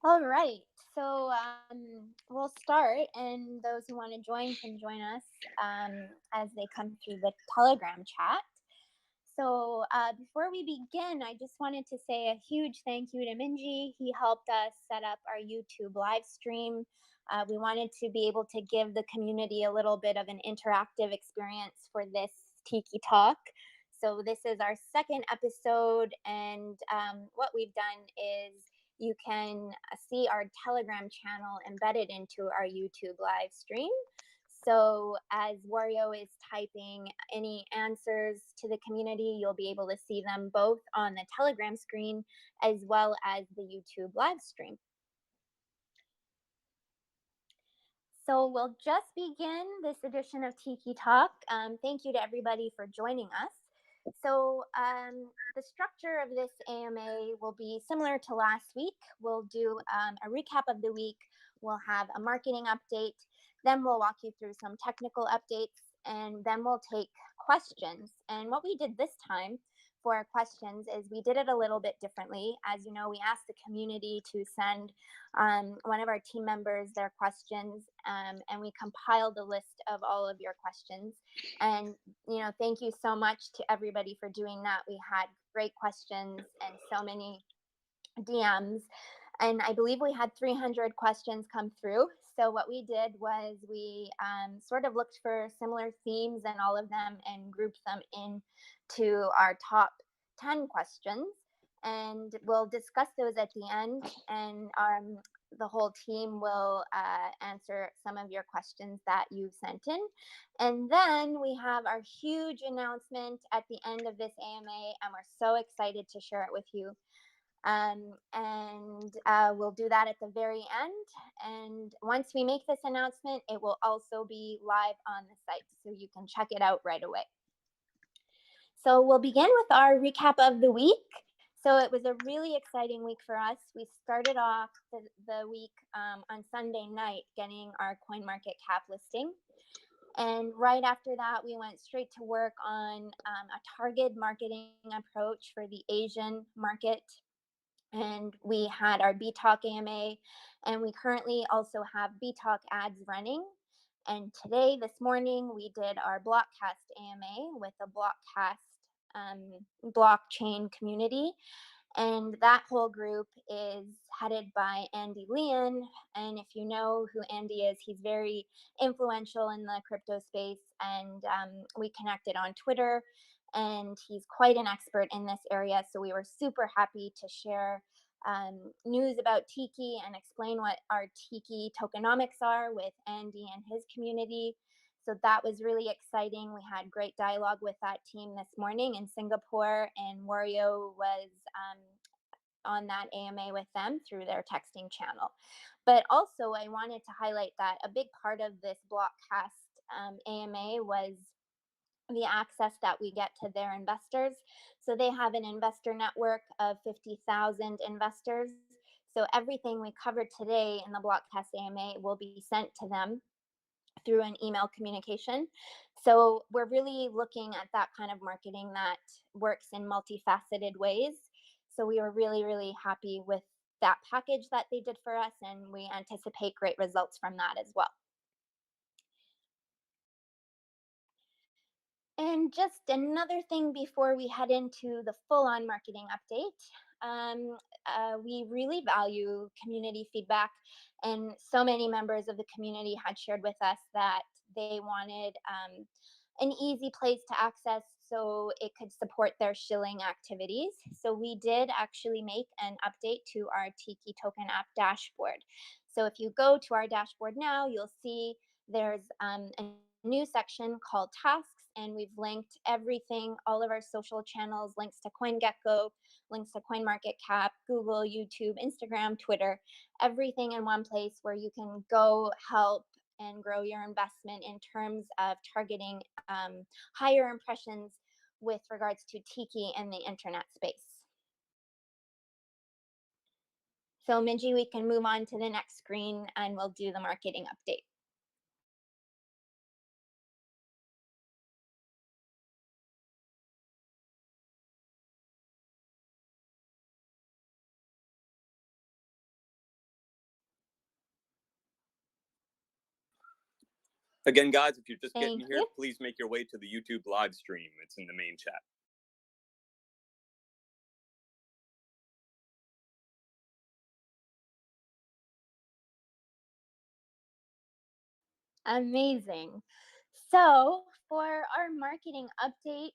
All right. So we'll start, and those who want to join can join us as they come through the Telegram chat. So before we begin, I just wanted to say a huge thank you to Minji. He helped us set up our YouTube live stream. We wanted to be able to give the community a little bit of an interactive experience for this Tiki Talk. So this is our second episode, and what we've done is you can see our Telegram channel embedded into our YouTube live stream. So as Wario is typing any answers to the community, you'll be able to see them both on the Telegram screen as well as the YouTube live stream. So we'll just begin this edition of Tiki Talk. Thank you to everybody for joining us. So the structure of this AMA will be similar to last week. We'll do a recap of the week. We'll have a marketing update. Then we'll walk you through some technical updates, and then we'll take questions. And what we did this time for our questions is we did it a little bit differently. As you know, we asked the community to send one of our team members their questions, and we compiled a list of all of your questions. And thank you so much to everybody for doing that. We had great questions and so many DMs, and I believe we had 300 questions come through. So what we did was we sort of looked for similar themes in all of them and grouped them into our top 10 questions. And we'll discuss those at the end, and the whole team will answer some of your questions that you've sent in. And then we have our huge announcement at the end of this AMA, and we're so excited to share it with you. We'll do that at the very end. And once we make this announcement, it will also be live on the site, so you can check it out right away. So we'll begin with our recap of the week. So it was a really exciting week for us. We started off the week on Sunday night getting our CoinMarketCap listing. And right after that, we went straight to work on a targeted marketing approach for the Asian market. And we had our BTalk AMA, and we currently also have BTalk ads running. And today, this morning, we did our Blockcast AMA with the Blockcast blockchain community. And that whole group is headed by Andy Leon. And if you know who Andy is, he's very influential in the crypto space. And we connected on Twitter, and he's quite an expert in this area. So we were super happy to share news about Tiki and explain what our Tiki tokenomics are with Andy and his community. So that was really exciting. We had great dialogue with that team this morning in Singapore, and Wario was on that AMA with them through their texting channel. But also, I wanted to highlight that a big part of this Blockcast AMA was the access that we get to their investors. So they have an investor network of 50,000 investors. So everything we covered today in the Blockcast AMA will be sent to them through an email communication. So we're really looking at that kind of marketing that works in multifaceted ways. So we were really, really happy with that package that they did for us, and we anticipate great results from that as well. And just another thing before we head into the full-on marketing update, we really value community feedback, and so many members of the community had shared with us that they wanted an easy place to access so it could support their shilling activities. So we did actually make an update to our Tiki token app dashboard. So if you go to our dashboard now, you'll see there's a new section called tasks, and we've linked everything, all of our social channels, links to CoinGecko, links to CoinMarketCap, Google, YouTube, Instagram, Twitter, everything in one place where you can go help and grow your investment in terms of targeting higher impressions with regards to Tiki and the internet space. So Minji, we can move on to the next screen and we'll do the marketing update. Again, guys, if you're just Thank getting here, you. please make your way to the YouTube live stream. It's in the main chat. Amazing. So, for our marketing update,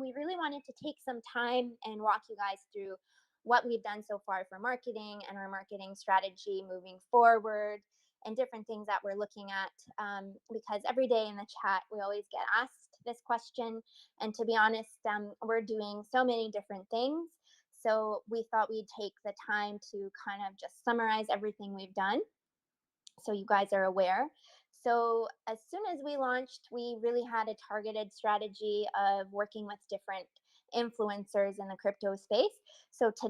we really wanted to take some time and walk you guys through what we've done so far for marketing and our marketing strategy moving forward, and different things that we're looking at. Because every day in the chat, we always get asked this question. And to be honest, we're doing so many different things. So, we thought we'd take the time to kind of just summarize everything we've done so you guys are aware. So, as soon as we launched, we really had a targeted strategy of working with different influencers in the crypto space. So, to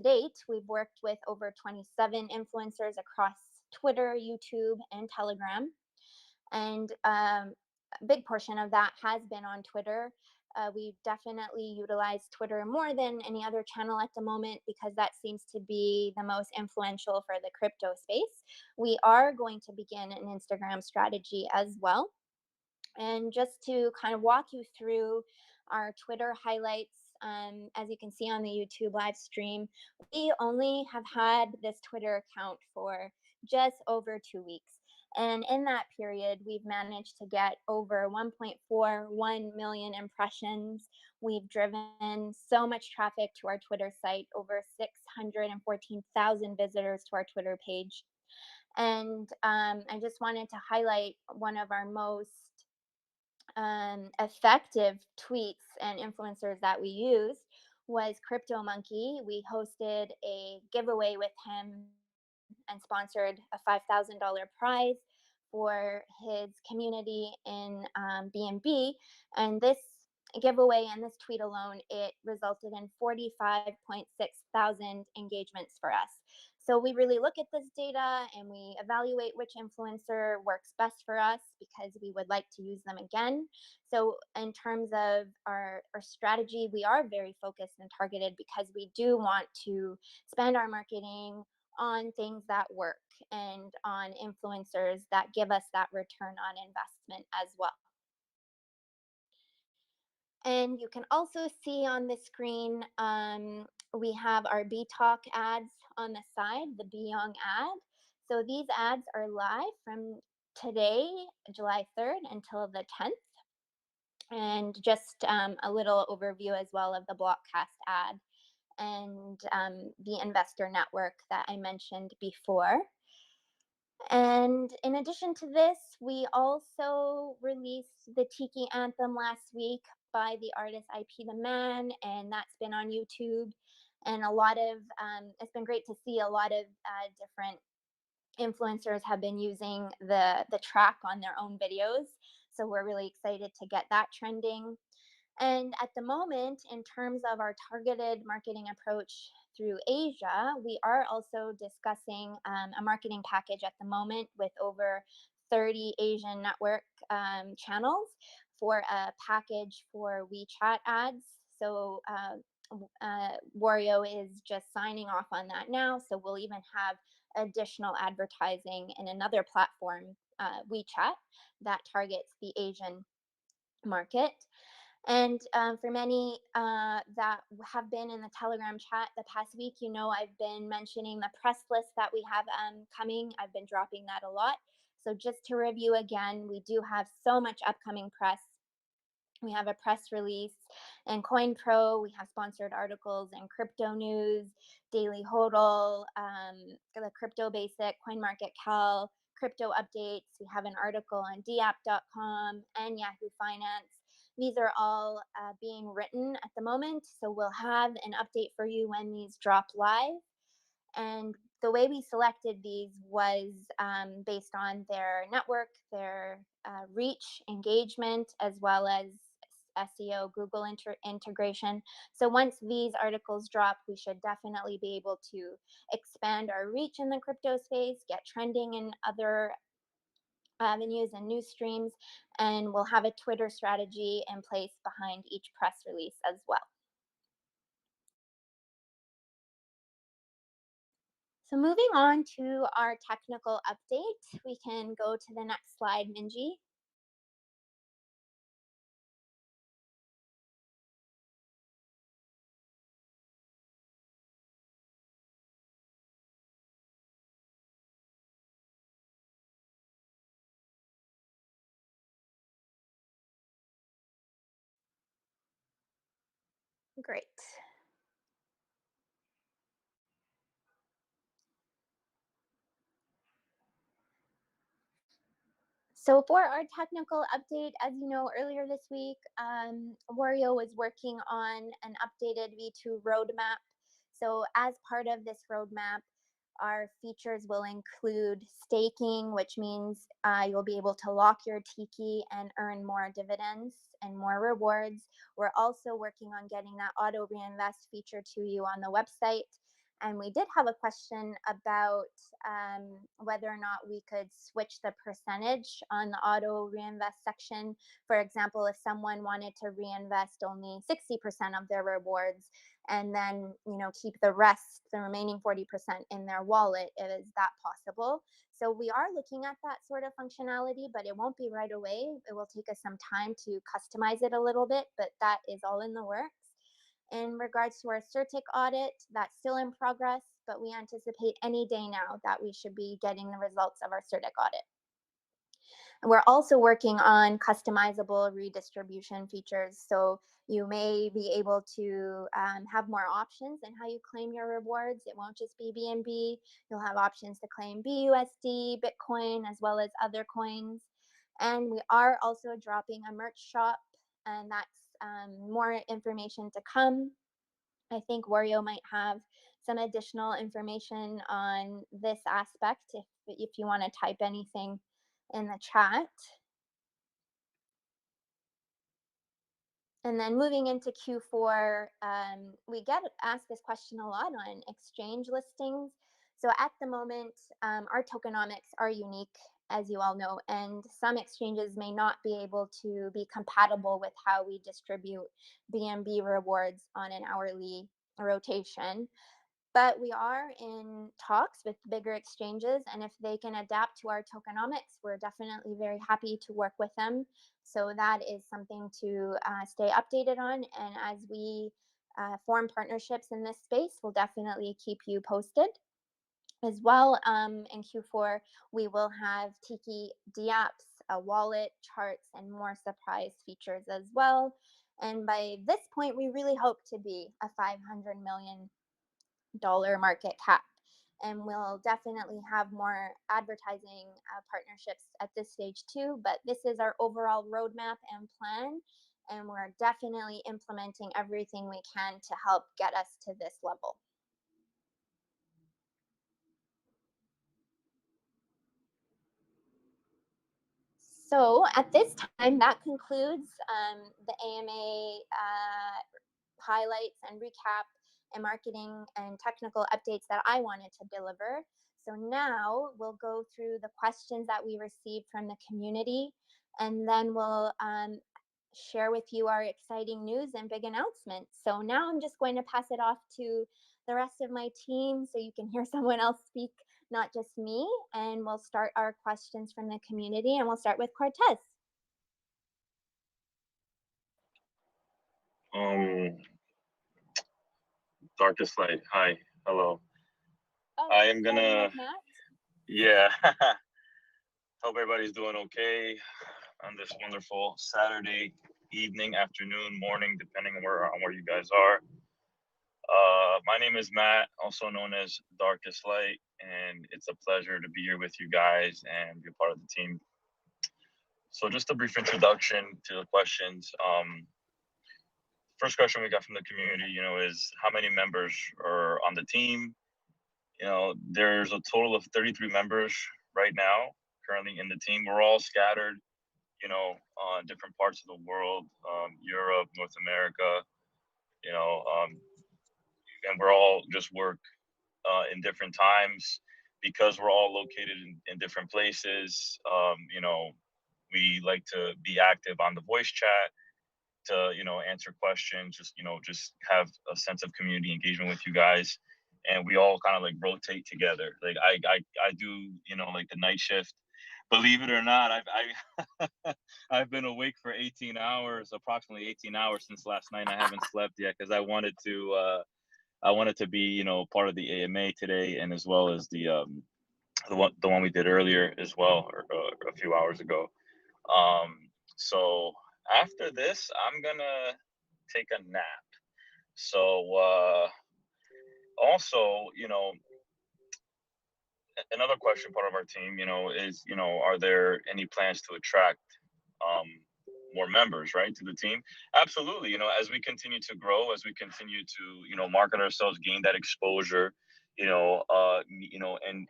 date, we've worked with over 27 influencers across Twitter, YouTube, and Telegram. And a big portion of that has been on Twitter. We definitely utilize Twitter more than any other channel at the moment because that seems to be the most influential for the crypto space. We are going to begin an Instagram strategy as well. And just to kind of walk you through our Twitter highlights, as you can see on the YouTube live stream, we only have had this Twitter account for just over 2 weeks. And in that period, we've managed to get over 1.41 million impressions. We've driven so much traffic to our Twitter site, over 614,000 visitors to our Twitter page. And I just wanted to highlight one of our most effective tweets and influencers that we used was Crypto Monkey. We hosted a giveaway with him and sponsored a $5,000 prize for his community in BNB. And this giveaway and this tweet alone, it resulted in 45.6 thousand engagements for us. So we really look at this data and we evaluate which influencer works best for us because we would like to use them again. So in terms of our strategy, we are very focused and targeted because we do want to spend our marketing on things that work and on influencers that give us that return on investment as well. And you can also see on the screen, we have our B Talk ads on the side, the Be Young ad. So these ads are live from today, July 3rd, until the 10th. And just a little overview as well of the Blockcast ad and the investor network that I mentioned before. And in addition to this, we also released the Tiki Anthem last week by the artist IP The Man, and that's been on YouTube. And it's been great to see a lot of different influencers have been using the track on their own videos. So we're really excited to get that trending. And at the moment, in terms of our targeted marketing approach through Asia, we are also discussing a marketing package at the moment with over 30 Asian network channels for a package for WeChat ads. So Wario is just signing off on that now. So we'll even have additional advertising in another platform, WeChat, that targets the Asian market. And for many that have been in the Telegram chat the past week, I've been mentioning the press list that we have coming. I've been dropping that a lot. So just to review again, we do have so much upcoming press. We have a press release in CoinPro. We have sponsored articles in Crypto News, Daily Hodl, the Crypto Basic, CoinMarketCal, Crypto Updates. We have an article on dapp.com and Yahoo Finance. These are all being written at the moment, so we'll have an update for you when these drop live. And the way we selected these was based on their network, their reach, engagement, as well as SEO, Google integration. So once these articles drop, we should definitely be able to expand our reach in the crypto space, get trending in other avenues and news streams, and we'll have a Twitter strategy in place behind each press release as well. So moving on to our technical update, we can go to the next slide, Minji. Great. So for our technical update, as you know, earlier this week, Wario was working on an updated V2 roadmap. So as part of this roadmap, our features will include staking, which means you'll be able to lock your Tiki and earn more dividends and more rewards. We're also working on getting that auto reinvest feature to you on the website. And we did have a question about whether or not we could switch the percentage on the auto reinvest section. For example, if someone wanted to reinvest only 60% of their rewards and then keep the rest, the remaining 40%, in their wallet, is that possible? So we are looking at that sort of functionality, but it won't be right away. It will take us some time to customize it a little bit, but that is all in the works. In regards to our CERTIC audit, that's still in progress, but we anticipate any day now that we should be getting the results of our CERTIC audit. And we're also working on customizable redistribution features. So you may be able to have more options in how you claim your rewards. It won't just be BNB. You'll have options to claim BUSD, Bitcoin, as well as other coins. And we are also dropping a merch shop, and that's more information to come. I think Wario might have some additional information on this aspect if you want to type anything in the chat. And then moving into Q4, we get asked this question a lot on exchange listings. So at the moment, our tokenomics are unique, as you all know, and some exchanges may not be able to be compatible with how we distribute BNB rewards on an hourly rotation. But we are in talks with bigger exchanges, and if they can adapt to our tokenomics, we're definitely very happy to work with them. So that is something to stay updated on. And as we form partnerships in this space, we'll definitely keep you posted. As well, in Q4, we will have Tiki DApps, a wallet, charts, and more surprise features as well. And by this point, we really hope to be a $500 million market cap. And we'll definitely have more advertising partnerships at this stage too. But this is our overall roadmap and plan. And we're definitely implementing everything we can to help get us to this level. So at this time, that concludes the AMA highlights and recap and marketing and technical updates that I wanted to deliver. So now we'll go through the questions that we received from the community, and then we'll share with you our exciting news and big announcements. So now I'm just going to pass it off to the rest of my team so you can hear someone else speak, not just me, and we'll start our questions from the community, and we'll start with Cortez. Darkest Light. Hi. Hello. Oh, I am gonna. Matt. Yeah. Hope everybody's doing okay on this wonderful Saturday evening, afternoon, morning, depending on where you guys are. My name is Matt, also known as Darkest Light, and it's a pleasure to be here with you guys and be a part of the team. So, just a brief introduction to the questions. First question we got from the community, is how many members are on the team? There's a total of 33 members right now currently in the team. We're all scattered, on different parts of the world, Europe, North America, and we're all just work in different times because we're all located in different places. We like to be active on the voice chat to, answer questions, just have a sense of community engagement with you guys. and we all kind of like rotate together. Like I do, like the night shift. Believe it or not, I've been awake for 18 hours, approximately 18 hours since last night. And I haven't slept yet because I wanted to be, part of the AMA today, and as well as the one we did earlier as well, or, a few hours ago. So after this, I'm gonna take a nap. So also, another question part of our team, is, are there any plans to attract um, more members, right, to the team? Absolutely. As we continue to grow, as we continue to, market ourselves, gain that exposure, and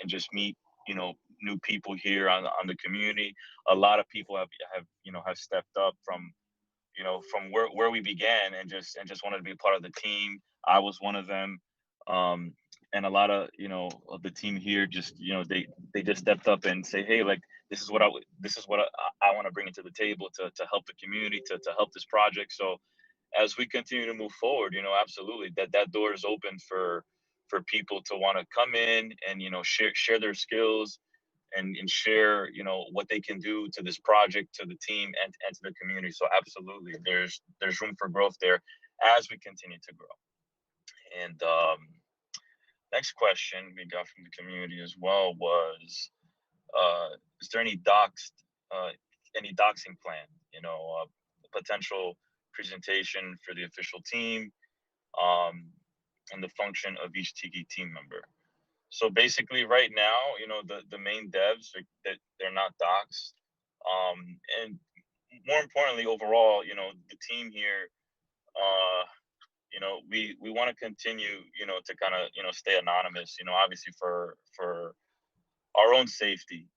just meet, new people here on the community. A lot of people have stepped up from where we began, and just wanted to be a part of the team. I was one of them. Um, and a lot of the team here just, they just stepped up and say, hey, like, this is what I want to bring into the table to help the community, to help this project. So as we continue to move forward, absolutely, that door is open for people to want to come in and, share their skills, and share, what they can do to this project, to the team, and to the community. So absolutely, there's room for growth there as we continue to grow. And next question we got from the community as well was, is there uh, any doxing plan? Potential presentation for the official team, um, and the function of each Tiki team member. So basically, right now, the main devs that they're not doxed, and more importantly, overall, the team here, uh, we want to continue, to kind of, stay anonymous, obviously for our own safety,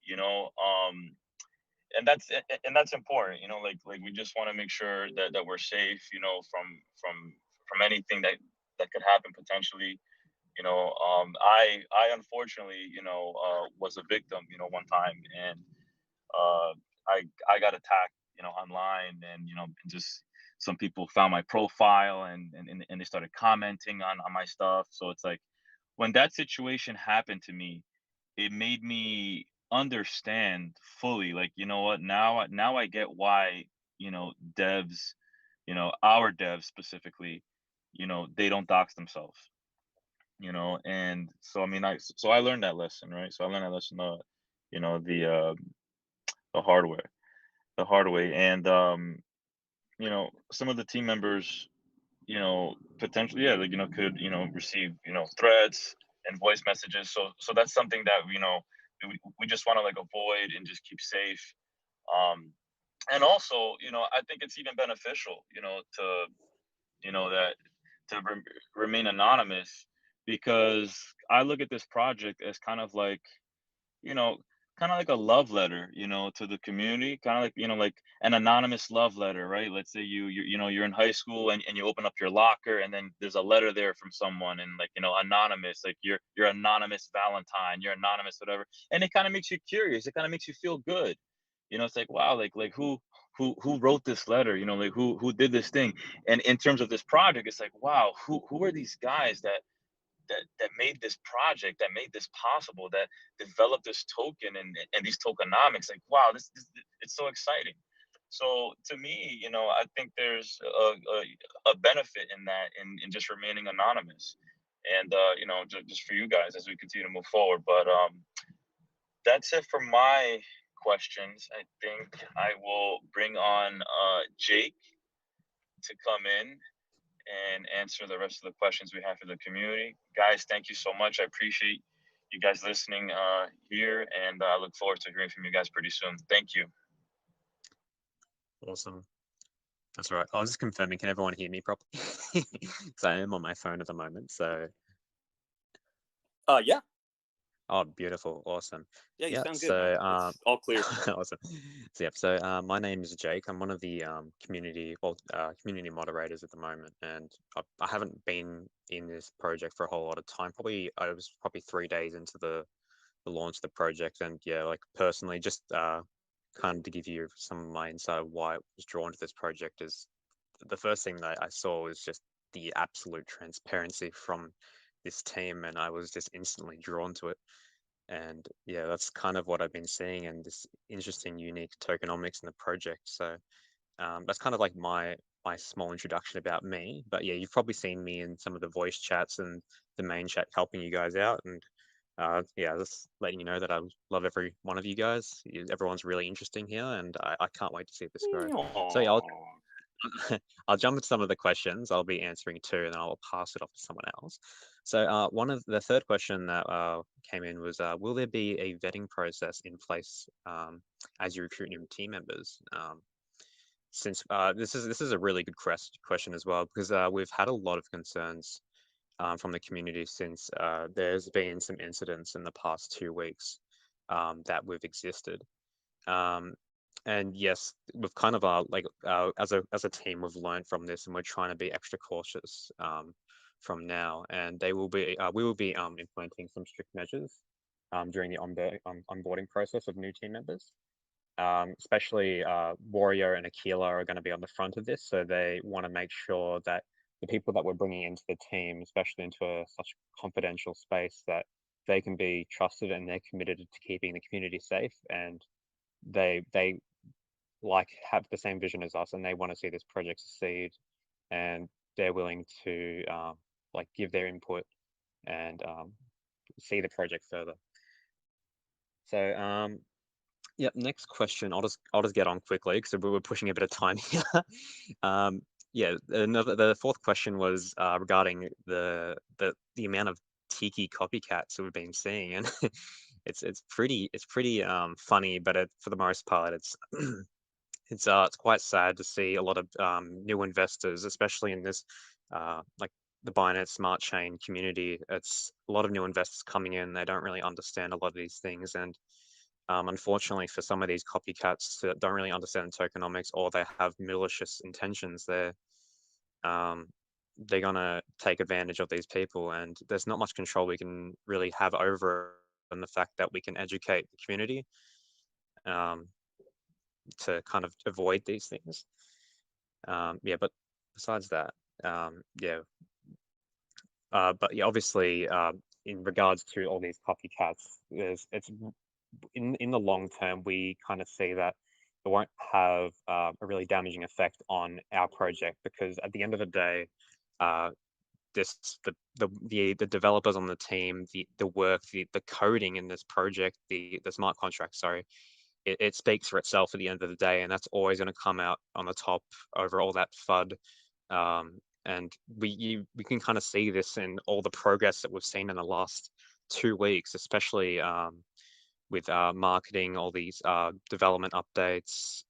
and that's important, like we just want to make sure that we're safe, from anything that could happen potentially. I unfortunately, was a victim, one time, and uh, I got attacked, online, and just some people found my profile, and they started commenting on my stuff. So it's like, when that situation happened to me, it made me understand fully, like, you know what, now I get why, devs, our devs specifically, they don't dox themselves, and so, I mean, I learned that lesson, right? So I learned that lesson, you know the uh the hard way, and some of the team members, potentially, yeah, like, could, receive, threats and voice messages. So that's something that, we just want to, like, avoid and just keep safe. And also, I think it's even beneficial, that to remain anonymous, because I look at this project as kind of like, you know, kind of like a love letter, to the community, kind of like, like an anonymous love letter, right? Let's say you're in high school, and you open up your locker, and then there's a letter there from someone, and, like, anonymous, like you're anonymous Valentine, you're anonymous whatever, and it kind of makes you curious. It kind of makes you feel good. It's like, wow, like who wrote this letter? Like, who did this thing? And in terms of this project, it's like, wow, who are these guys that made this project, that made this possible, that developed this token, and these tokenomics. Like, wow, this it's so exciting. So to me, I think there's a benefit in that, in just remaining anonymous, and just for you guys as we continue to move forward. But that's it for my questions. I think I will bring on Jake to come in and answer the rest of the questions we have for the community. Guys, thank you so much. I appreciate you guys listening here, and I look forward to hearing from you guys pretty soon. Thank you. Awesome. That's right. I was just confirming, can everyone hear me properly? Because I am on my phone at the moment. So, Yeah. oh, beautiful. Awesome. Yeah, you Yeah. sound good, So, man. It's all clear. awesome. So, yeah. So, my name is Jake. I'm one of the community moderators at the moment, and I haven't been in this project for a whole lot of time. I was probably 3 days into the launch of the project, and yeah, like, personally, just kind of to give you some of my insight of why I was drawn to this project, is the first thing that I saw was just the absolute transparency from this team, and I was just instantly drawn to it. And yeah, that's kind of what I've been seeing, and this interesting, unique tokenomics in the project. So that's kind of like my small introduction about me. But yeah, you've probably seen me in some of the voice chats and the main chat helping you guys out. And yeah, just letting you know that I love every one of you guys. Everyone's really interesting here, and I can't wait to see this grow. So yeah, I'll jump into some of the questions. I'll be answering two, and then I'll pass it off to someone else. So one of the third question that came in was, will there be a vetting process in place as you recruit new team members? Since this is a really good question as well, because we've had a lot of concerns from the community since there's been some incidents in the past 2 weeks that we've existed. And yes, we've kind of as a team, we've learned from this, and we're trying to be extra cautious from now. And we will be implementing some strict measures during the onboarding process of new team members. Especially Wario and Aquila are going to be on the front of this, so they want to make sure that the people that we're bringing into the team, especially into such confidential space, that they can be trusted and they're committed to keeping the community safe, and they like have the same vision as us, and they want to see this project succeed, and they're willing to like give their input and see the project further. So yeah, next question. I'll just get on quickly because we're pushing a bit of time here. Yeah, the fourth question was regarding the amount of Tiki copycats that we've been seeing, and it's pretty funny, but for the most part, it's quite sad to see a lot of new investors, especially in this like the Binance Smart Chain community. It's a lot of new investors coming in. They don't really understand a lot of these things, and unfortunately for some of these copycats that don't really understand tokenomics, or they have malicious intentions, they're gonna take advantage of these people, and there's not much control we can really have over it, and the fact that we can educate the community to kind of avoid these things. Yeah, but besides that, yeah. But yeah, obviously, in regards to all these copycats, it's in the long term, we kind of see that it won't have a really damaging effect on our project, because at the end of the day, the developers on the team, the work, the coding in this project, the smart contract, sorry, it speaks for itself at the end of the day, and that's always going to come out on the top over all that FUD. And we can kind of see this in all the progress that we've seen in the last 2 weeks, especially with marketing, all these development updates.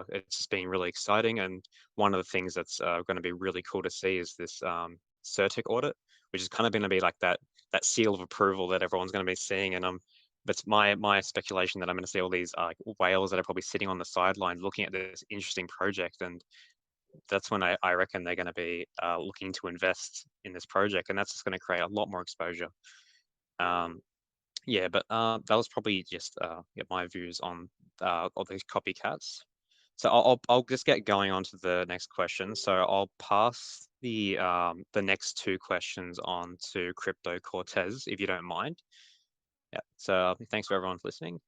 It's just been really exciting. And one of the things that's going to be really cool to see is this CerTic audit, which is kind of going to be like that seal of approval that everyone's going to be seeing. And that's my speculation that I'm going to see all these whales that are probably sitting on the sideline looking at this interesting project. And that's when I reckon they're going to be looking to invest in this project. And that's just going to create a lot more exposure. Yeah, but that was probably just yeah, my views on all these copycats. So I'll just get going on to the next question. So I'll pass the next two questions on to Crypto Cortez, if you don't mind. Yeah. So thanks for everyone for listening.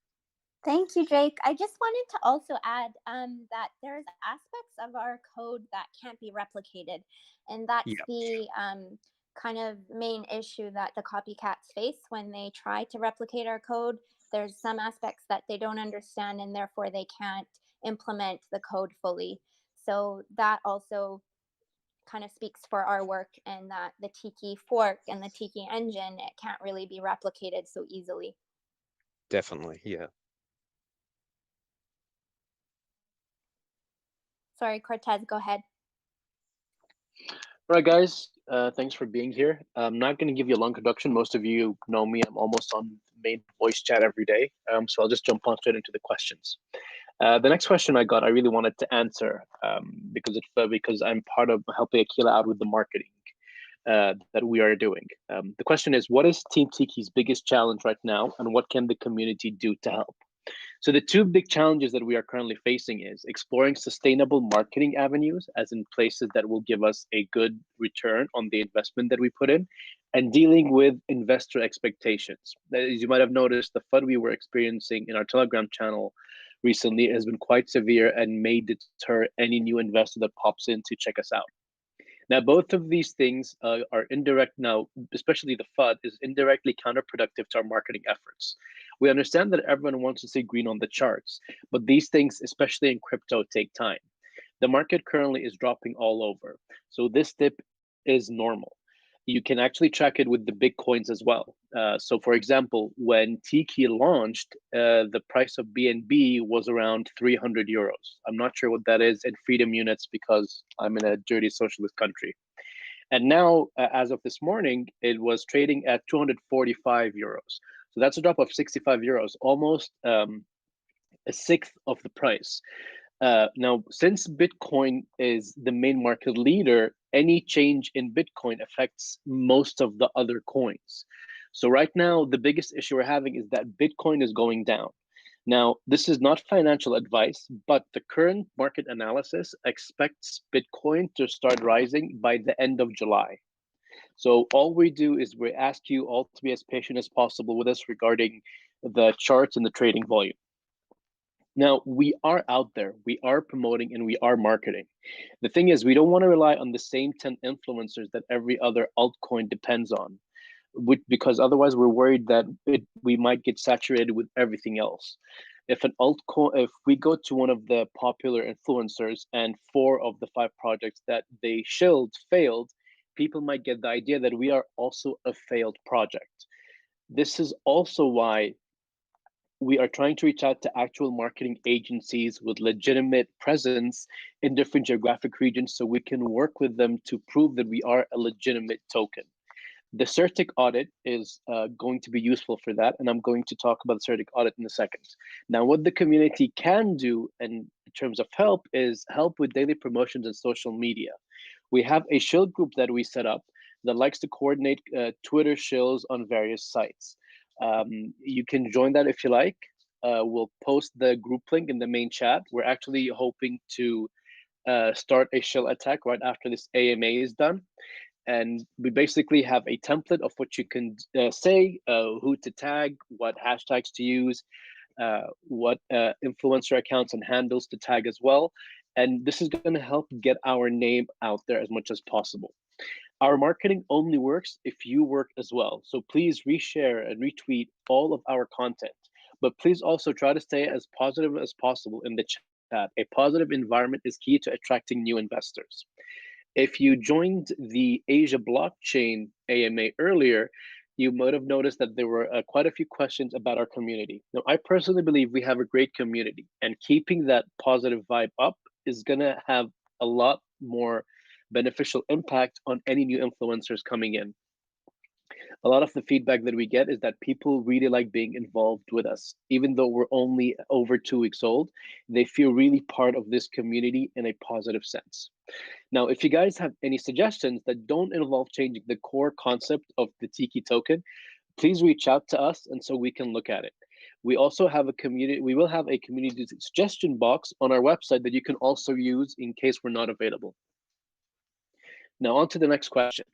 Thank you, Jake. I just wanted to also add that there's aspects of our code that can't be replicated, and that's the kind of main issue that the copycats face when they try to replicate our code. There's some aspects that they don't understand, and therefore they can't implement the code fully. So that also kind of speaks for our work, and that the Tiki fork and the Tiki engine, it can't really be replicated so easily. Definitely, yeah. Sorry, Cortez, go ahead. All right, guys, thanks for being here. I'm not going to give you a long introduction. Most of you know me. I'm almost on the main voice chat every day. So I'll just jump on straight into the questions. The next question I got, I really wanted to answer because I'm part of helping Aquila out with the marketing that we are doing. The question is, what is Team Tiki's biggest challenge right now, and what can the community do to help? So the two big challenges that we are currently facing is exploring sustainable marketing avenues, as in places that will give us a good return on the investment that we put in, and dealing with investor expectations. As you might have noticed, the FUD we were experiencing in our Telegram channel recently has been quite severe and may deter any new investor that pops in to check us out. Now, both of these things are indirect now, especially the FUD is indirectly counterproductive to our marketing efforts. We understand that everyone wants to see green on the charts, but these things, especially in crypto, take time. The market currently is dropping all over. So this dip is normal. You can actually track it with the big coins as well. So for example, when TIKI launched, the price of BNB was around 300 euros. I'm not sure what that is in freedom units because I'm in a dirty socialist country. And now, as of this morning, it was trading at 245 euros. So that's a drop of 65 euros, almost a sixth of the price. Now, since Bitcoin is the main market leader, any change in Bitcoin affects most of the other coins. So right now, the biggest issue we're having is that Bitcoin is going down. Now, this is not financial advice, but the current market analysis expects Bitcoin to start rising by the end of July. So all we do is we ask you all to be as patient as possible with us regarding the charts and the trading volume. Now, we are out there, we are promoting, and we are marketing. The thing is, we don't want to rely on the same 10 influencers that every other altcoin depends on, because otherwise we're worried that we might get saturated with everything else. If we go to one of the popular influencers and 4 of the 5 projects that they shilled failed, people might get the idea that we are also a failed project. This is also why we are trying to reach out to actual marketing agencies with legitimate presence in different geographic regions so we can work with them to prove that we are a legitimate token. The CertiK audit is going to be useful for that, and I'm going to talk about the CertiK audit in a second. Now, what the community can do in terms of help is help with daily promotions and social media. We have a shill group that we set up that likes to coordinate Twitter shills on various sites. You can join that if you like. We'll post the group link in the main chat. We're actually hoping to start a shill attack right after this AMA is done. And we basically have a template of what you can say, who to tag, what hashtags to use, what influencer accounts and handles to tag as well. And this is going to help get our name out there as much as possible. Our marketing only works if you work as well. So please reshare and retweet all of our content. But please also try to stay as positive as possible in the chat. A positive environment is key to attracting new investors. If you joined the Asia blockchain AMA earlier, you might have noticed that there were quite a few questions about our community. Now, I personally believe we have a great community, and keeping that positive vibe up is going to have a lot more beneficial impact on any new influencers coming in. A lot of the feedback that we get is that people really like being involved with us. Even though we're only over 2 weeks old, they feel really part of this community in a positive sense. Now, if you guys have any suggestions that don't involve changing the core concept of the TIKI token, please reach out to us and so we can look at it. We also have a community, we will have a community suggestion box on our website that you can also use in case we're not available. Now on to the next question.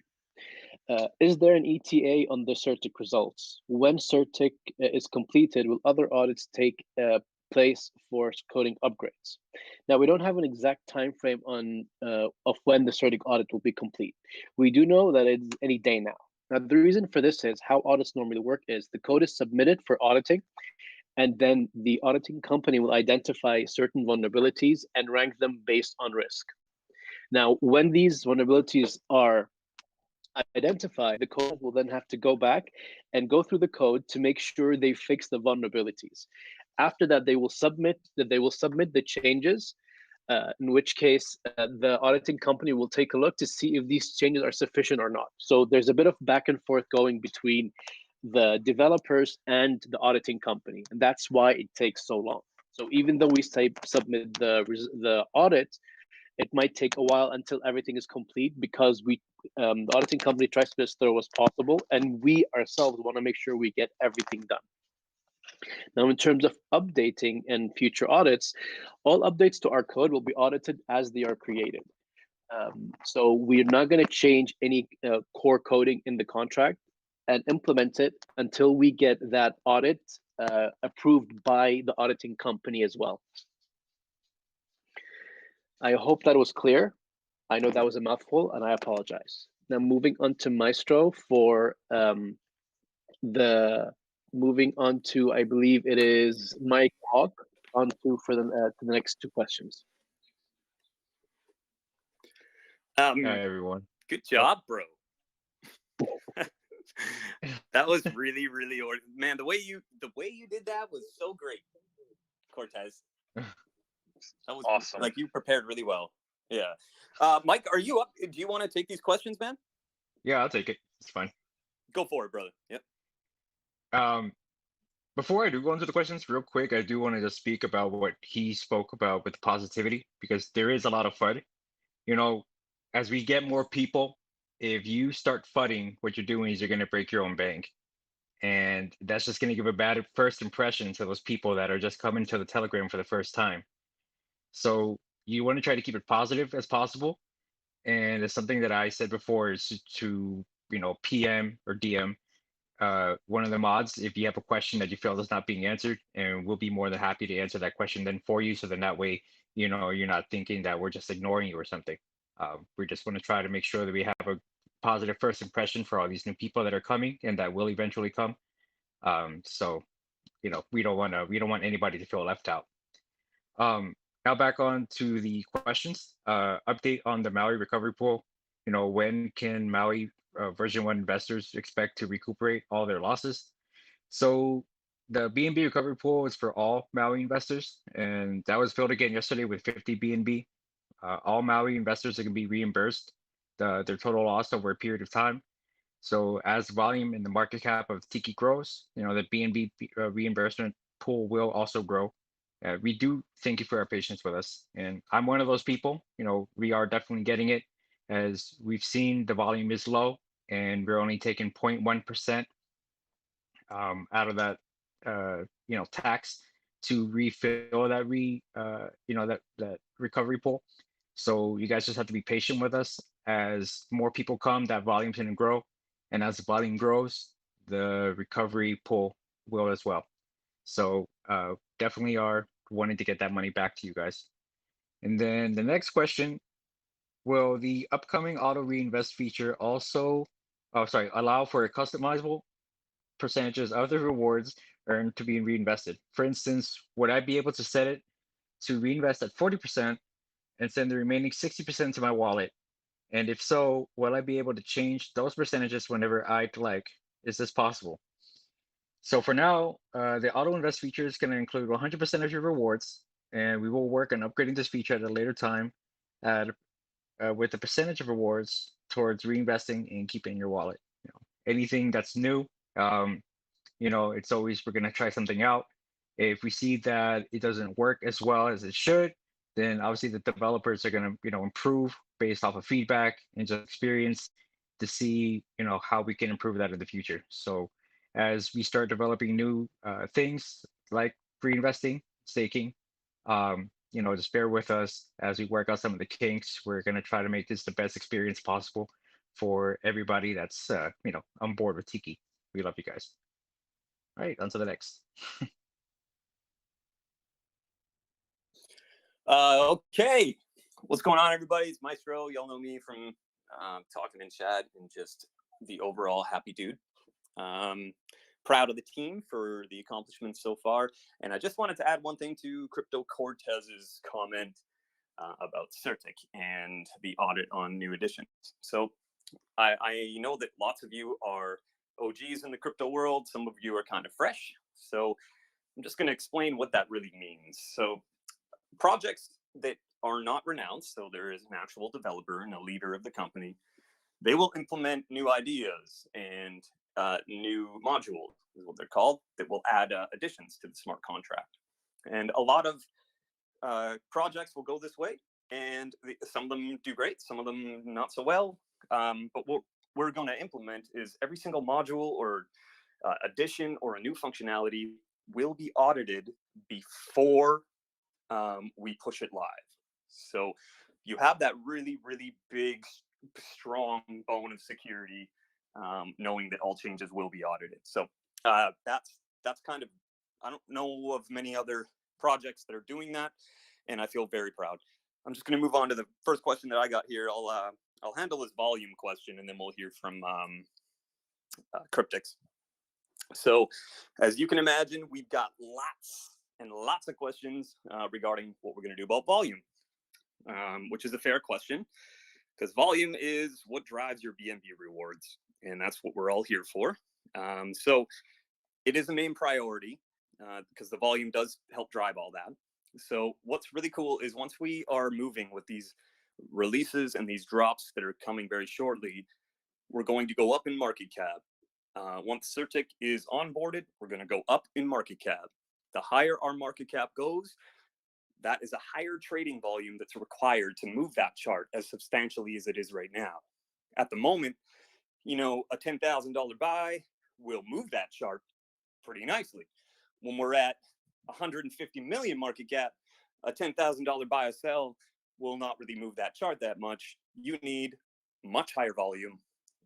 Is there an ETA on the CertiK results? When CertiK is completed, will other audits take place for coding upgrades? Now, we don't have an exact time frame on of when the CertiK audit will be complete. We do know that it's any day now. Now, the reason for this is how audits normally work is the code is submitted for auditing, and then the auditing company will identify certain vulnerabilities and rank them based on risk. Now, when these vulnerabilities are identified, the code will then have to go back and go through the code to make sure they fix the vulnerabilities. After that, they will submit the changes, in which case the auditing company will take a look to see if these changes are sufficient or not. So there's a bit of back and forth going between the developers and the auditing company, and that's why it takes so long. So even though we submit the audit, it might take a while until everything is complete because the auditing company tries to be as thorough as possible, and we ourselves want to make sure we get everything done. Now, in terms of updating and future audits, all updates to our code will be audited as they are created. So we're not going to change any core coding in the contract and implement it until we get that audit approved by the auditing company as well. I hope that was clear. I know that was a mouthful, and I apologize. Now, moving on to Maestro for moving on to, I believe it is Mike Hawk on to for the next two questions. Hi everyone. Good job, bro. That was really, really man. The way you did that was so great, Cortez. That was Awesome. Like, you prepared really well. Yeah. Mike, are you up? Do you want to take these questions, man? Yeah, I'll take it. It's fine. Go for it, brother. Yep. Before I do go into the questions, real quick, I do want to just speak about what he spoke about with positivity, because there is a lot of FUD. You know, as we get more people, if you start FUDing, what you're doing is you're going to break your own bank. And that's just going to give a bad first impression to those people that are just coming to the Telegram for the first time. So you want to try to keep it positive as possible. And it's something that I said before is to PM or DM one of the mods if you have a question that you feel is not being answered, and we'll be more than happy to answer that question then for you. So then that way, you're not thinking that we're just ignoring you or something. We just want to try to make sure that we have a positive first impression for all these new people that are coming and that will eventually come. So we don't want anybody to feel left out. Now back on to the questions. Update on the Maui recovery pool. When can Maui version 1 investors expect to recuperate all their losses? So the BNB recovery pool is for all Maui investors, and that was filled again yesterday with 50 BNB. All Maui investors are going to be reimbursed their total loss over a period of time. So as volume in the market cap of TIKI grows, the BNB reimbursement pool will also grow. We do thank you for your patience with us, and I'm one of those people. We are definitely getting it, as we've seen the volume is low, and we're only taking 0.1% out of that tax to refill that that recovery pool. So you guys just have to be patient with us. As more people come, that volume's going to grow, and as the volume grows, the recovery pool will as well. So definitely are wanting to get that money back to you guys. And then the next question: will the upcoming auto reinvest feature also, allow for a customizable percentages of the rewards earned to be reinvested? For instance, would I be able to set it to reinvest at 40% and send the remaining 60% to my wallet? And if so, will I be able to change those percentages whenever I'd like? Is this possible? So for now, the auto invest feature is going to include 100% of your rewards, and we will work on upgrading this feature at a later time with the percentage of rewards towards reinvesting and keeping your wallet. Anything that's new, it's always, we're going to try something out. If we see that it doesn't work as well as it should, then obviously the developers are going to improve based off of feedback and just experience to see how we can improve that in the future. So as we start developing new things like reinvesting, staking, just bear with us as we work out some of the kinks. We're going to try to make this the best experience possible for everybody that's on board with Tiki. We love you guys. All right, on to the next. Okay, what's going on, everybody? It's Maestro. Y'all know me from talking in chat and just the overall happy dude. Proud of the team for the accomplishments so far. And I just wanted to add one thing to Crypto Cortez's comment about CertiK and the audit on new editions. So I know that lots of you are OGs in the crypto world. Some of you are kind of fresh. So I'm just going to explain what that really means. So projects that are not renounced, so there is an actual developer and a leader of the company, they will implement new ideas and new modules, is what they're called, that will add additions to the smart contract. And a lot of projects will go this way, and some of them do great, some of them not so well. But what we're going to implement is every single module or addition or a new functionality will be audited before we push it live. So you have that really, really big, strong bone of security, knowing that all changes will be audited. So that's kind of, I don't know of many other projects that are doing that, and I feel very proud. I'm just going to move on to the first question that I got here. I'll handle this volume question, and then we'll hear from Cryptics. So, as you can imagine, we've got lots and lots of questions regarding what we're going to do about volume, which is a fair question, because volume is what drives your BNB rewards, and that's what we're all here for. So, it is a main priority because the volume does help drive all that. So what's really cool is once we are moving with these releases and these drops that are coming very shortly, we're going to go up in market cap. Once CerTIK is onboarded, we're going to go up in market cap. The higher our market cap goes, that is a higher trading volume that's required to move that chart as substantially as it is right now. At the moment, you know, a $10,000 buy will move that chart pretty nicely. When we're at 150 million market cap, a $10,000 buy or sell will not really move that chart that much. You need much higher volume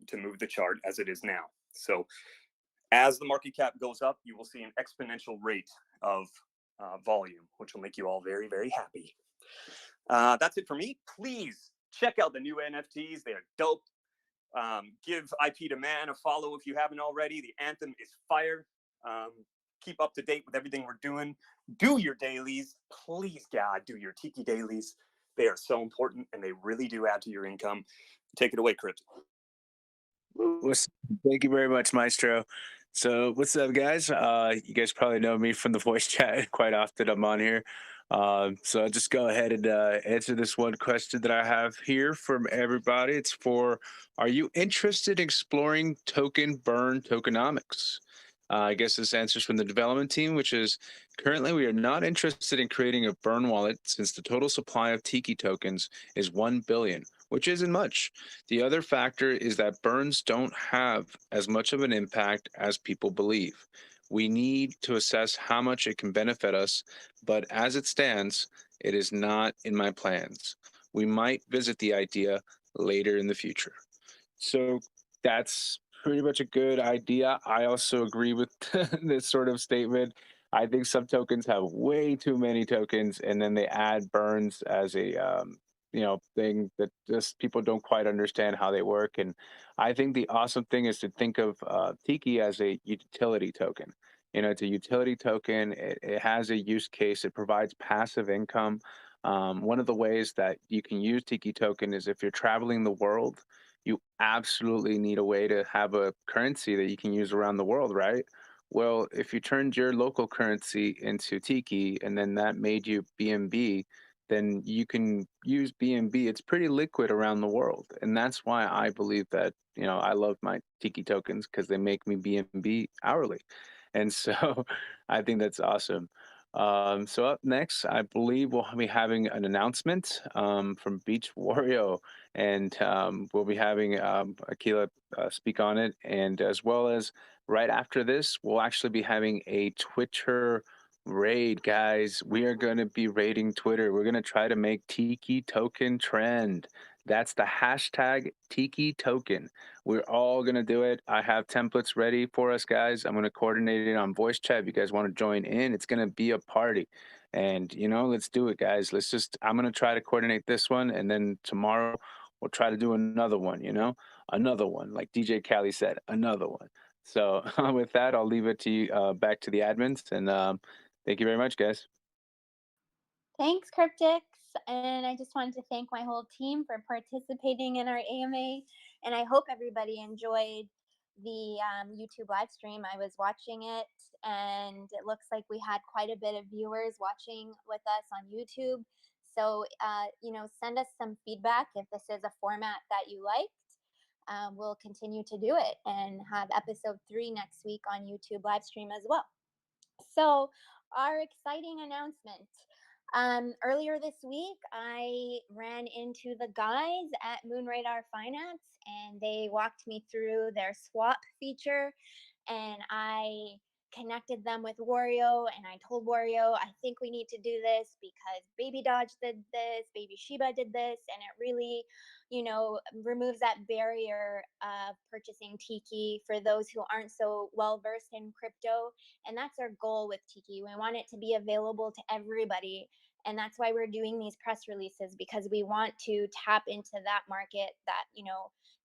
to move the chart as it is now. So as the market cap goes up, you will see an exponential rate of volume, which will make you all very, very happy. That's it for me. Please check out the new NFTs. They are dope. Give IP to Man a follow if you haven't already. The anthem is fire. Keep up to date with everything we're doing. Do your dailies. Please, God, do your Tiki dailies. They are so important, and they really do add to your income. Take it away, Crypt. Thank you very much, Maestro. So what's up, guys? You guys probably know me from the voice chat. Quite often I'm on here. So I'll just go ahead and answer this one question that I have here from everybody. It's for, are you interested in exploring token burn tokenomics? I guess this answers from the development team, which is currently we are not interested in creating a burn wallet since the total supply of Tiki tokens is 1 billion, which isn't much. The other factor is that burns don't have as much of an impact as people believe. We need to assess how much it can benefit us, but as it stands, it is not in my plans. We might visit the idea later in the future. So that's pretty much a good idea. I also agree with this sort of statement. I think some tokens have way too many tokens, and then they add burns as a thing that just people don't quite understand how they work. And I think the awesome thing is to think of Tiki as a utility token. You know, it's a utility token. It has a use case. It provides passive income. One of the ways that you can use Tiki token is if you're traveling the world, you absolutely need a way to have a currency that you can use around the world, right? Well, if you turned your local currency into Tiki and then that made you BNB, then you can use BNB. It's pretty liquid around the world. And that's why I believe that, I love my Tiki tokens because they make me BNB hourly. And so I think that's awesome. So up next, I believe we'll be having an announcement from Beach Wario, and we'll be having Akila speak on it. And as well as right after this, we'll actually be having a Twitter raid, guys. We are going to be raiding Twitter. We're going to try to make Tiki token trend. That's the hashtag Tiki token. We're all going to do it. I have templates ready for us, guys. I'm going to coordinate it on voice chat. If you guys want to join in, it's going to be a party. And, let's do it, guys. I'm going to try to coordinate this one. And then tomorrow we'll try to do another one, another one. Like DJ Cali said, another one. So with that, I'll leave it to you, back to the admins. And thank you very much, guys. Thanks, Cryptics. And I just wanted to thank my whole team for participating in our AMA. And I hope everybody enjoyed the YouTube live stream. I was watching it, and it looks like we had quite a bit of viewers watching with us on YouTube. So, send us some feedback if this is a format that you liked. We'll continue to do it and have episode 3 next week on YouTube live stream as well. So, our exciting announcement. Earlier this week, I ran into the guys at Moonradar Finance, and they walked me through their swap feature, and I connected them with Wario, and I told Wario, I think we need to do this because Baby Dodge did this, Baby Shiba did this, and it really, removes that barrier of purchasing Tiki for those who aren't so well versed in crypto. And that's our goal with Tiki. We want it to be available to everybody. And that's why we're doing these press releases, because we want to tap into that market that,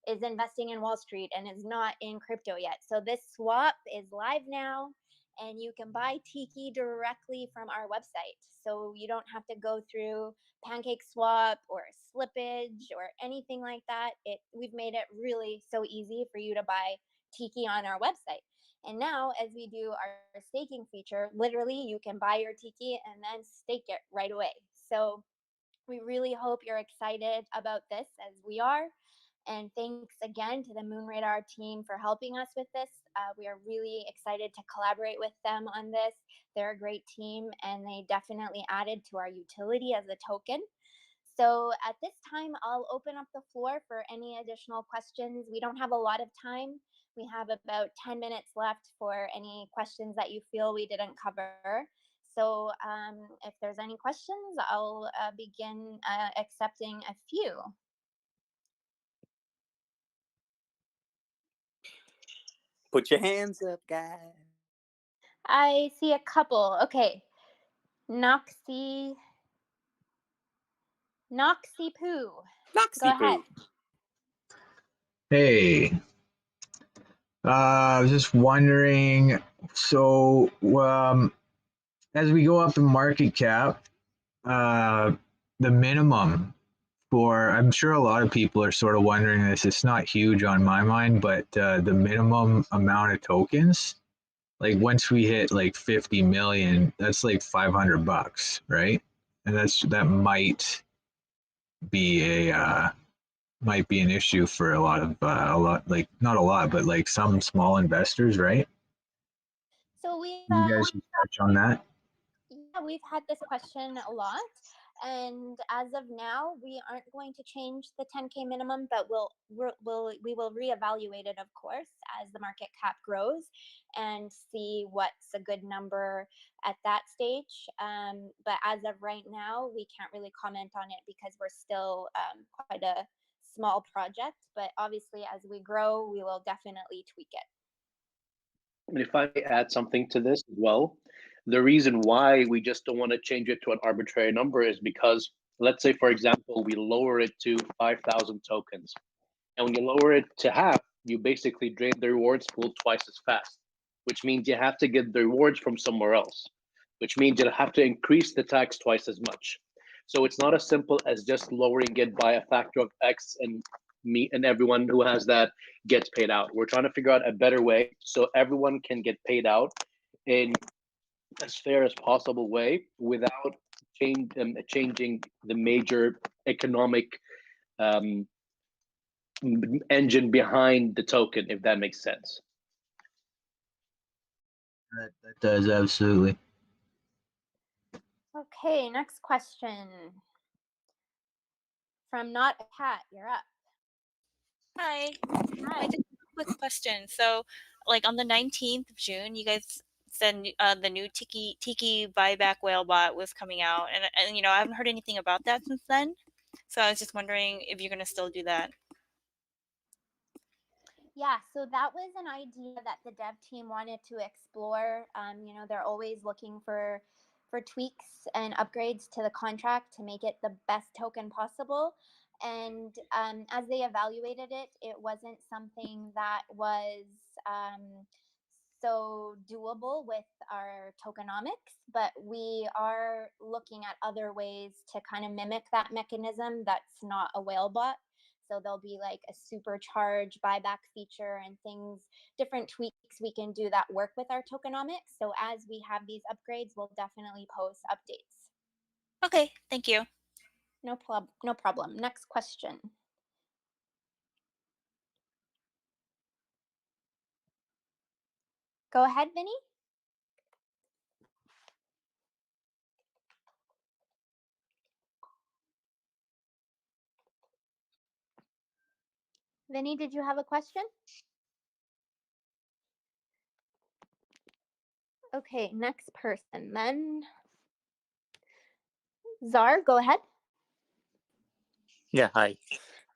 is investing in Wall Street and is not in crypto yet. So this swap is live now, and you can buy Tiki directly from our website. So you don't have to go through Pancake Swap or Slippage or anything like that. We've made it really so easy for you to buy Tiki on our website. And now, as we do our staking feature, literally you can buy your Tiki and then stake it right away. So we really hope you're excited about this as we are. And thanks again to the Moonradar team for helping us with this. We are really excited to collaborate with them on this. They're a great team, and they definitely added to our utility as a token. So at this time, I'll open up the floor for any additional questions. We don't have a lot of time. We have about 10 minutes left for any questions that you feel we didn't cover. So if there's any questions, I'll begin accepting a few. Put your hands up, guys. I see a couple. Okay. Noxy Poo. Noxy Go ahead. Hey, I was just wondering, so as we go up in market cap, the minimum for, I'm sure a lot of people are sort of wondering this, it's not huge on my mind, but the minimum amount of tokens, like once we hit like 50 million, that's like $500, right? And that be might be an issue for like not a lot, but like some small investors, right? So we've Can you guys touch on that? Yeah, we've had this question a lot. And as of now, we aren't going to change the 10K minimum, but we will reevaluate it, of course, as the market cap grows and see what's a good number at that stage. But as of right now, we can't really comment on it because we're still quite a small project. But obviously, as we grow, we will definitely tweak it. And if I may add something to this as well, the reason why we just don't want to change it to an arbitrary number is because, let's say, for example, we lower it to 5,000 tokens. And when you lower it to half, you basically drain the rewards pool twice as fast, which means you have to get the rewards from somewhere else, which means you have to increase the tax twice as much. So it's not as simple as just lowering it by a factor of X and me and everyone who has that gets paid out. We're trying to figure out a better way so everyone can get paid out in as fair as possible way without changing the major economic engine behind the token, if that makes sense. That does, absolutely. Okay, next question. From Not a Cat, you're up. Hi. Hi. I just have a quick question. So, like on the 19th of June, you guys said the new Tiki buyback whale bot was coming out, and I haven't heard anything about that since then. So I was just wondering if you're gonna still do that. Yeah, so that was an idea that the dev team wanted to explore. They're always looking for tweaks and upgrades to the contract to make it the best token possible. And as they evaluated it, it wasn't something that was so doable with our tokenomics, but we are looking at other ways to kind of mimic that mechanism that's not a whale bot. So there'll be like a supercharge buyback feature and things, different tweaks we can do that work with our tokenomics. So as we have these upgrades, we'll definitely post updates. Okay, thank you. No problem. Next question. Go ahead, Vinny. Vinny, did you have a question? Okay, next person then. Zar, go ahead. Yeah, hi.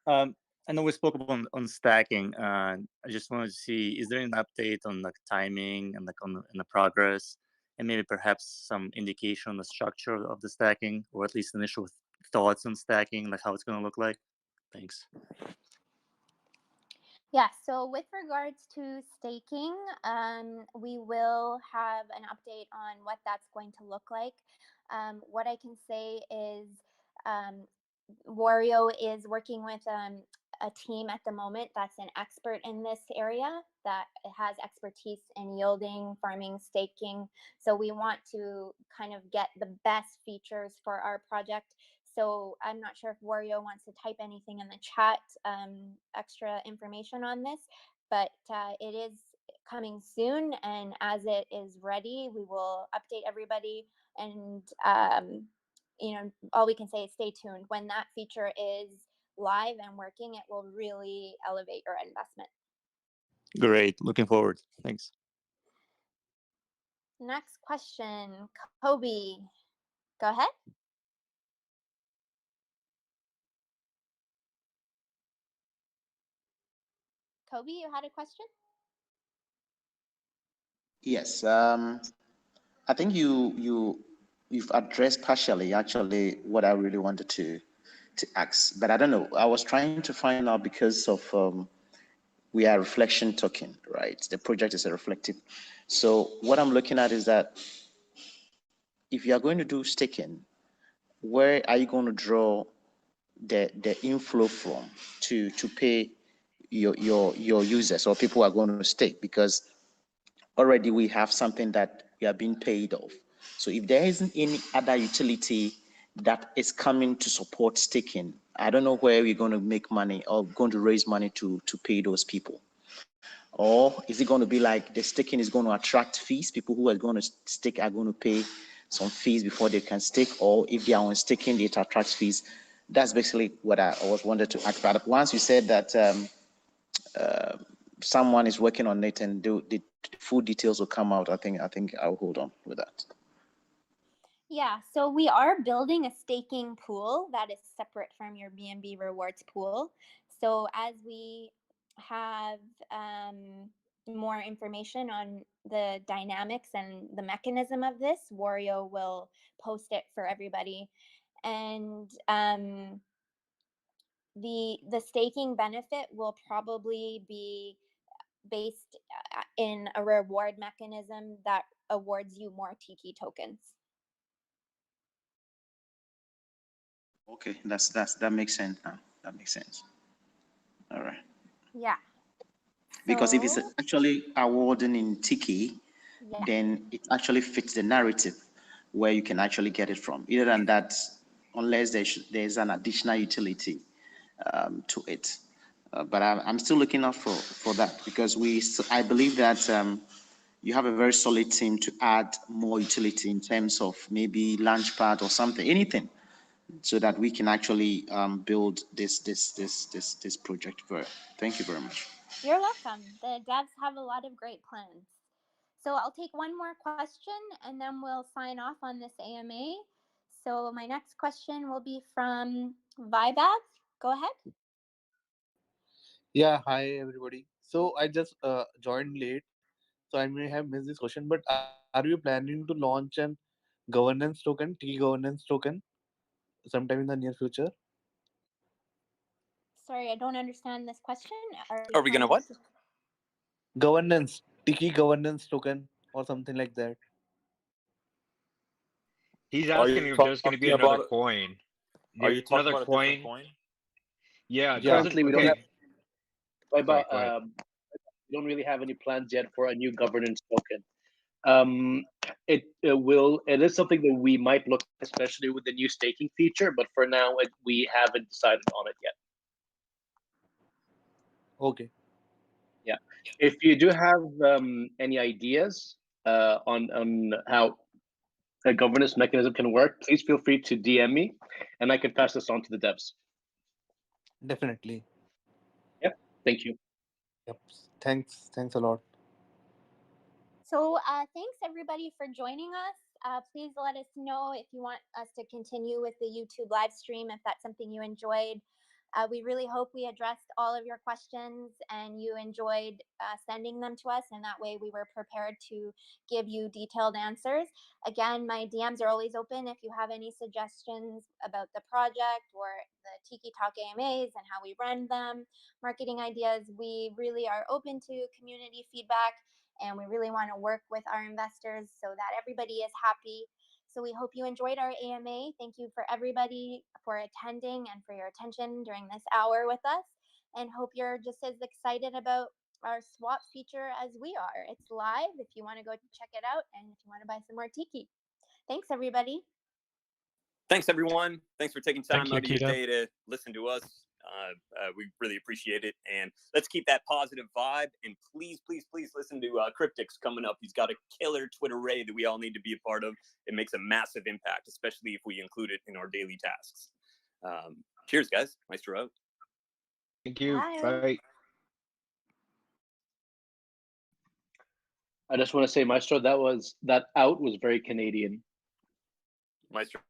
I know we spoke on stacking. I just wanted to see, is there an update on like timing and like on the progress, and maybe perhaps some indication on the structure of the stacking, or at least initial thoughts on stacking, like how it's going to look like? Thanks. Yeah, so with regards to staking, we will have an update on what that's going to look like. What I can say is Wario is working with a team at the moment that's an expert in this area, that has expertise in yielding, farming, staking. So we want to kind of get the best features for our project. So I'm not sure if Wario wants to type anything in the chat, extra information on this, but it is coming soon. And as it is ready, we will update everybody. And all we can say is stay tuned. When that feature is live and working, it will really elevate your investment. Great. Looking forward. Thanks. Next question, Kobe. Go ahead. Kobe, you had a question? Yes. I think you've addressed partially actually what I really wanted to ask, but I don't know. I was trying to find out because of we are a reflection token, right? The project is a reflective. So what I'm looking at is that if you are going to do staking, where are you going to draw the inflow from to pay your users or people who are going to stake? Because already we have something that we are being paid off. So if there isn't any other utility that is coming to support staking, I don't know where we're going to make money or going to raise money to pay those people. Or is it going to be like the staking is going to attract fees? People who are going to stake are going to pay some fees before they can stake, or if they are on staking, it attracts fees. That's basically what I was wanted to ask. But once you said that someone is working on it and the full details will come out, I think I'll hold on with that. Yeah, so we are building a staking pool that is separate from your BNB rewards pool. So as we have more information on the dynamics and the mechanism of this, Wario will post it for everybody. And the staking benefit will probably be based in a reward mechanism that awards you more TIKI tokens. Okay, that makes sense now. That makes sense. All right. Yeah. Because if it's actually awarding in TIKI, yeah, then it actually fits the narrative where you can actually get it from. Other than that, unless there's an additional utility to it. But I'm still looking out for that, because I believe that you have a very solid team to add more utility in terms of maybe Launchpad or something, anything, so that we can actually build this project. Thank you very much. You're welcome. The devs have a lot of great plans. So I'll take one more question and then we'll sign off on this AMA. So my next question will be from Vibav. Go ahead. Yeah, hi everybody. So I just joined late, so I may have missed this question. But are you planning to launch an governance token, governance token, sometime in the near future? Sorry, I don't understand this question. Are we gonna what? Governance, governance token, or something like that. He's Are you asking if there's going to be talking another about? coin. Are you talking Another about a different coin. coin? Yeah, Yeah. doesn't Currently, we don't okay. have. Sorry, go ahead. We don't really have any plans yet for a new governance token. It is something that we might look, especially with the new staking feature. But for now, we haven't decided on it yet. Okay. Yeah. If you do have any ideas on how a governance mechanism can work, please feel free to DM me, and I can pass this on to the devs. Definitely. Yep. Thank you. Yep. Thanks a lot. So thanks everybody for joining us. Please let us know if you want us to continue with the YouTube live stream, if that's something you enjoyed. We really hope we addressed all of your questions and you enjoyed sending them to us, and that way we were prepared to give you detailed answers. Again, my DMs are always open if you have any suggestions about the project or the Tiki Talk AMAs and how we run them, marketing ideas. We really are open to community feedback, and we really want to work with our investors so that everybody is happy. So we hope you enjoyed our AMA. Thank you for everybody for attending and for your attention during this hour with us, and hope you're just as excited about our swap feature as we are. It's live if you want to go check it out and if you want to buy some more Tiki. Thanks, everybody. Thanks, everyone. Thanks for taking time Thank out you, of your Akita. day to listen to us. We really appreciate it. And let's keep that positive vibe. And please, please, please listen to Cryptic's coming up. He's got a killer Twitter raid that we all need to be a part of. It makes a massive impact, especially if we include it in our daily tasks. Cheers, guys. Maestro out. Thank you. Bye. Bye. I just want to say, Maestro, that out was very Canadian. Maestro.